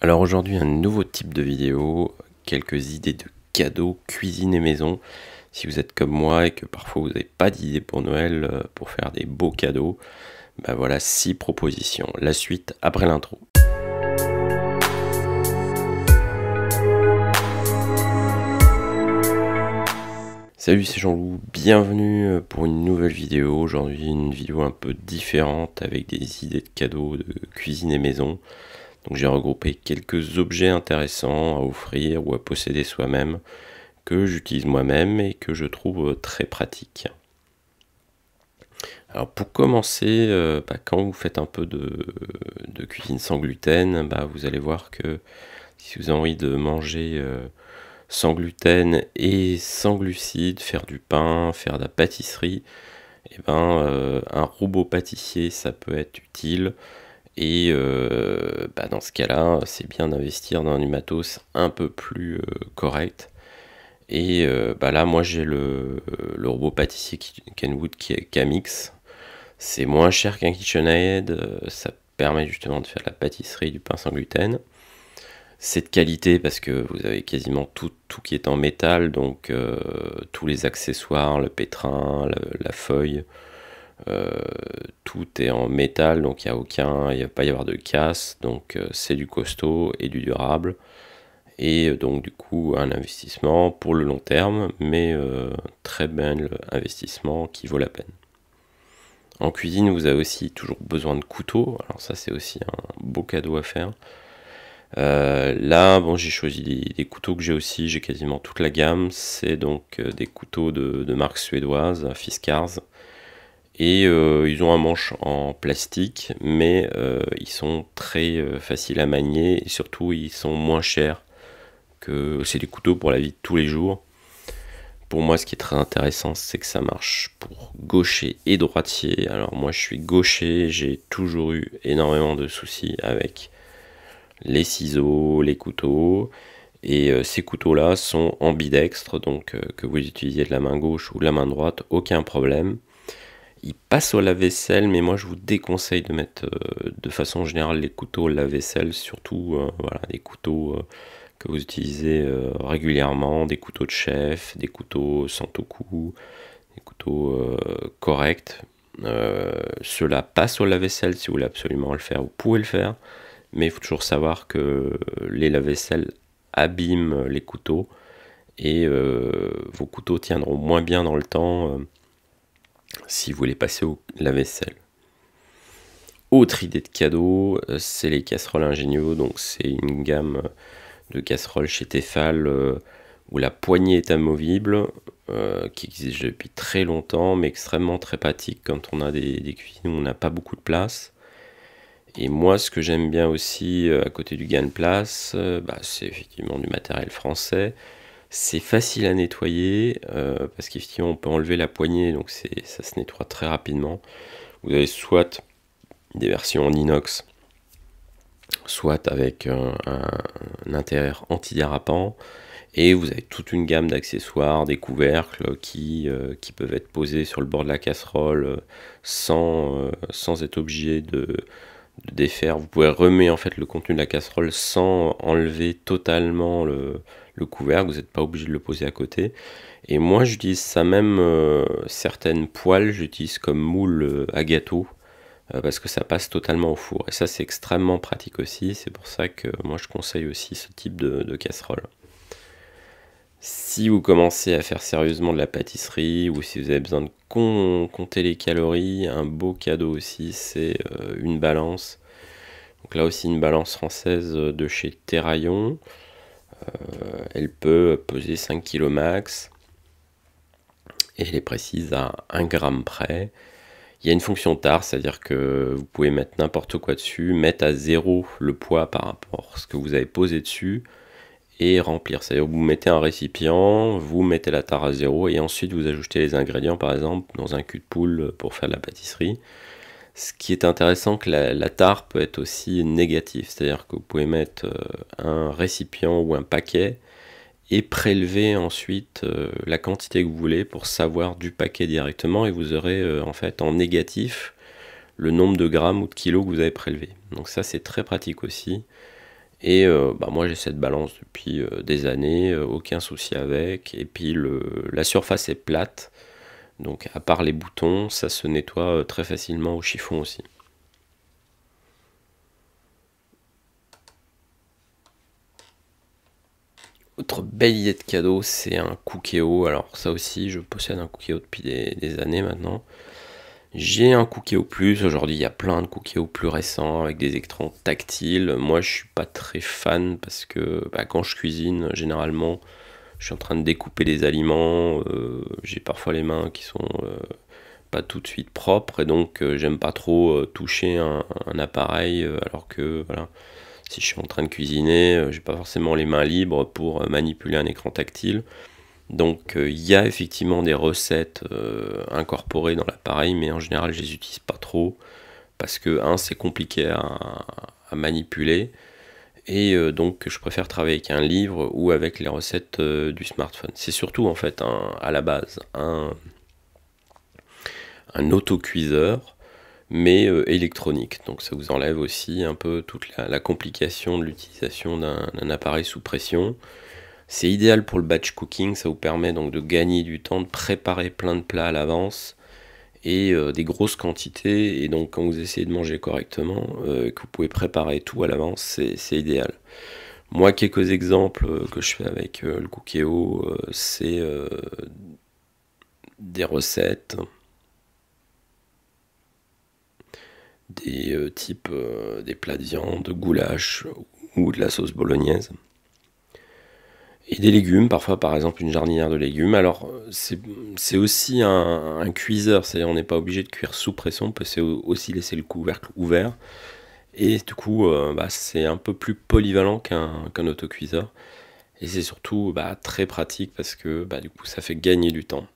Alors aujourd'hui, un nouveau type de vidéo, quelques idées de cadeaux cuisine et maison. Si vous êtes comme moi et que parfois vous n'avez pas d'idées pour Noël, pour faire des beaux cadeaux, bah voilà 6 propositions. La suite après l'intro. Salut, c'est Jean-Loup, bienvenue pour une nouvelle vidéo. Aujourd'hui, une vidéo un peu différente avec des idées de cadeaux de cuisine et maison. Donc j'ai regroupé quelques objets intéressants à offrir ou à posséder soi-même, que j'utilise moi-même et que je trouve très pratiques. Alors pour commencer, quand vous faites un peu de cuisine sans gluten, vous allez voir que si vous avez envie de manger sans gluten et sans glucides, faire du pain, faire de la pâtisserie, un robot pâtissier ça peut être utile. Et dans ce cas-là, c'est bien d'investir dans du matos un peu plus correct. Et là, moi j'ai le robot pâtissier Kenwood Kamix. C'est moins cher qu'un KitchenAid, ça permet justement de faire de la pâtisserie, du pain sans gluten. C'est de qualité parce que vous avez quasiment tout qui est en métal, donc tous les accessoires, le pétrin, la feuille, tout est en métal, donc il va pas y avoir de casse, donc c'est du costaud et du durable. Et donc du coup un investissement pour le long terme, mais très bel investissement qui vaut la peine. En cuisine, vous avez aussi toujours besoin de couteaux, alors ça c'est aussi un beau cadeau à faire. Là, j'ai choisi des couteaux que j'ai quasiment toute la gamme, c'est donc des couteaux de marque suédoise, Fiskars. Et ils ont un manche en plastique, mais ils sont très faciles à manier et surtout ils sont moins chers que c'est des couteaux pour la vie de tous les jours. Pour moi, ce qui est très intéressant, c'est que ça marche pour gaucher et droitier. Alors moi, je suis gaucher, j'ai toujours eu énormément de soucis avec les ciseaux, les couteaux. Et ces couteaux-là sont ambidextres, donc que vous utilisiez de la main gauche ou de la main droite, aucun problème. Ils passent au lave-vaisselle, mais moi je vous déconseille de mettre de façon générale les couteaux au lave-vaisselle, surtout des couteaux que vous utilisez régulièrement, des couteaux de chef, des couteaux santoku, des couteaux corrects. Ceux-là passent au lave-vaisselle si vous voulez absolument le faire, vous pouvez le faire, mais il faut toujours savoir que les lave-vaisselle abîment les couteaux et vos couteaux tiendront moins bien dans le temps si vous voulez passer au lave-vaisselle. Autre idée de cadeau, c'est les casseroles Ingenio. Donc c'est une gamme de casseroles chez Tefal où la poignée est amovible, qui existe depuis très longtemps, mais extrêmement très pratique quand on a des cuisines où on n'a pas beaucoup de place. Et moi, ce que j'aime bien aussi, à côté du gain de place, c'est effectivement du matériel français. C'est facile à nettoyer, parce qu'effectivement, on peut enlever la poignée, donc ça se nettoie très rapidement. Vous avez soit des versions en inox, soit avec un intérieur antidérapant, et vous avez toute une gamme d'accessoires, des couvercles qui peuvent être posés sur le bord de la casserole sans être obligé de défaire. Vous pouvez remettre en fait le contenu de la casserole sans enlever totalement le couvercle, vous n'êtes pas obligé de le poser à côté. Et moi j'utilise ça même, certaines poêles, j'utilise comme moule à gâteau, parce que ça passe totalement au four. Et ça c'est extrêmement pratique aussi, c'est pour ça que moi je conseille aussi ce type de casserole. Si vous commencez à faire sérieusement de la pâtisserie ou si vous avez besoin de compter les calories, un beau cadeau aussi, c'est une balance. Donc là aussi une balance française de chez Terraillon. Elle peut peser 5 kg max et elle est précise à 1 gramme près. Il y a une fonction tare, c'est-à-dire que vous pouvez mettre n'importe quoi dessus, mettre à 0 le poids par rapport à ce que vous avez posé dessus et remplir. C'est-à-dire que vous mettez un récipient, vous mettez la tare à 0 et ensuite vous ajoutez les ingrédients, par exemple dans un cul de poule pour faire de la pâtisserie. Ce qui est intéressant, que la tare peut être aussi négative, c'est-à-dire que vous pouvez mettre un récipient ou un paquet et prélever ensuite la quantité que vous voulez pour savoir du paquet directement, et vous aurez en fait en négatif le nombre de grammes ou de kilos que vous avez prélevé. Donc ça c'est très pratique aussi, Et moi j'ai cette balance depuis des années, aucun souci avec. Et puis la surface est plate, donc à part les boutons, ça se nettoie très facilement au chiffon aussi. Autre belle idée de cadeau, c'est un Cookéo. Alors ça aussi, je possède un Cookéo depuis des années maintenant. J'ai un Cookéo Plus, aujourd'hui il y a plein de Cookéo plus récents avec des écrans tactiles. Moi je suis pas très fan parce que quand je cuisine, généralement je suis en train de découper des aliments, j'ai parfois les mains qui sont pas tout de suite propres et donc j'aime pas trop toucher un appareil alors que voilà, si je suis en train de cuisiner, j'ai pas forcément les mains libres pour manipuler un écran tactile. Donc il y a effectivement des recettes incorporées dans l'appareil, mais en général je les utilise pas trop parce que c'est compliqué à manipuler et donc je préfère travailler avec un livre ou avec les recettes du smartphone. C'est surtout en fait à la base un autocuiseur mais électronique, donc ça vous enlève aussi un peu toute la complication de l'utilisation d'un appareil sous pression. C'est idéal pour le batch cooking, ça vous permet donc de gagner du temps, de préparer plein de plats à l'avance et des grosses quantités. Et donc quand vous essayez de manger correctement, que vous pouvez préparer tout à l'avance, c'est idéal. Moi, quelques exemples que je fais avec le Cookéo, c'est des recettes, des types des plats de viande, de goulash ou de la sauce bolognaise. Et des légumes, parfois par exemple une jardinière de légumes. Alors c'est aussi un cuiseur, c'est-à-dire on n'est pas obligé de cuire sous pression, on peut aussi laisser le couvercle ouvert. Et du coup c'est un peu plus polyvalent qu'un autocuiseur. Et c'est surtout très pratique parce que du coup ça fait gagner du temps.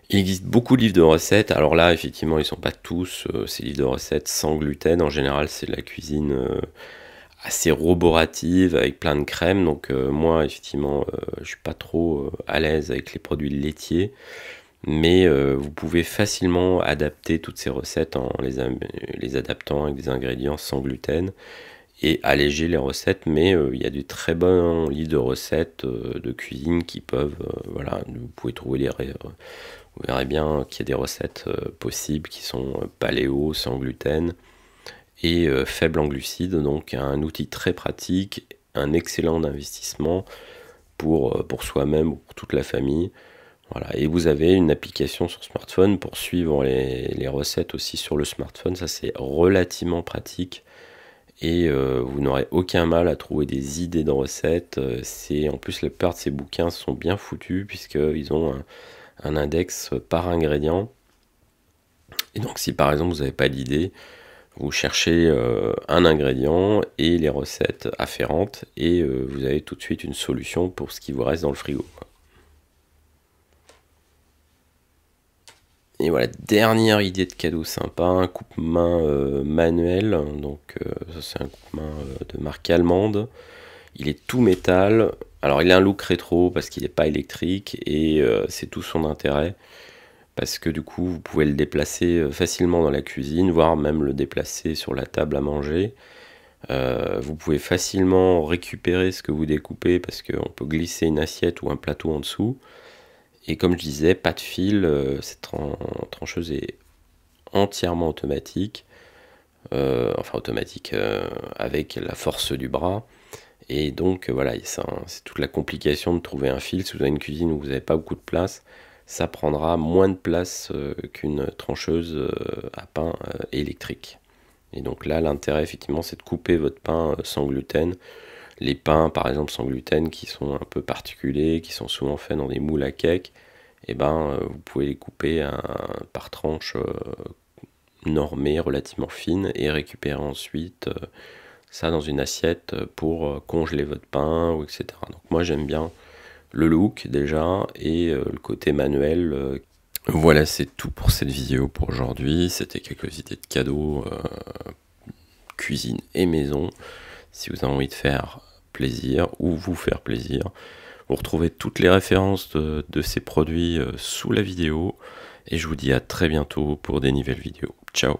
Il existe beaucoup de livres de recettes. Alors là effectivement ils ne sont pas tous ces livres de recettes sans gluten. En général c'est de la cuisine assez roborative avec plein de crème, donc moi effectivement je suis pas trop à l'aise avec les produits laitiers, mais vous pouvez facilement adapter toutes ces recettes en les adaptant avec des ingrédients sans gluten et alléger les recettes. Mais il y a des très bons livres de recettes de cuisine qui peuvent vous pouvez trouver vous verrez bien qu'il y a des recettes possibles qui sont paléo, sans gluten et faible en glucides, donc un outil très pratique, un excellent investissement pour soi-même ou pour toute la famille. Voilà. Et vous avez une application sur smartphone pour suivre les recettes aussi sur le smartphone, ça c'est relativement pratique et vous n'aurez aucun mal à trouver des idées de recettes. En plus la plupart de ces bouquins sont bien foutus puisqu'ils ont un index par ingrédient. Et donc si par exemple vous n'avez pas d'idée, vous cherchez un ingrédient et les recettes afférentes et vous avez tout de suite une solution pour ce qui vous reste dans le frigo. Et voilà, dernière idée de cadeau sympa, un coupe-main manuel. Donc ça c'est un coupe-main de marque allemande. Il est tout métal. Alors il a un look rétro parce qu'il n'est pas électrique et c'est tout son intérêt. Parce que du coup vous pouvez le déplacer facilement dans la cuisine, voire même le déplacer sur la table à manger. Vous pouvez facilement récupérer ce que vous découpez parce qu'on peut glisser une assiette ou un plateau en dessous. Et comme je disais, pas de fil, cette trancheuse est entièrement automatique, enfin automatique avec la force du bras. Et donc voilà, c'est toute la complication de trouver un fil. Si vous avez une cuisine où vous n'avez pas beaucoup de place, ça prendra moins de place qu'une trancheuse à pain électrique. Et donc là, l'intérêt effectivement, c'est de couper votre pain sans gluten. Les pains, par exemple, sans gluten, qui sont un peu particuliers, qui sont souvent faits dans des moules à cake, vous pouvez les couper par tranches normées, relativement fines, et récupérer ensuite ça dans une assiette pour congeler votre pain, etc. Donc moi, j'aime bien le look déjà et le côté manuel. Voilà, c'est tout pour cette vidéo pour aujourd'hui. C'était quelques idées de cadeaux cuisine et maison. Si vous avez envie de faire plaisir ou vous faire plaisir, vous retrouvez toutes les références de ces produits sous la vidéo et je vous dis à très bientôt pour des nouvelles vidéos. Ciao!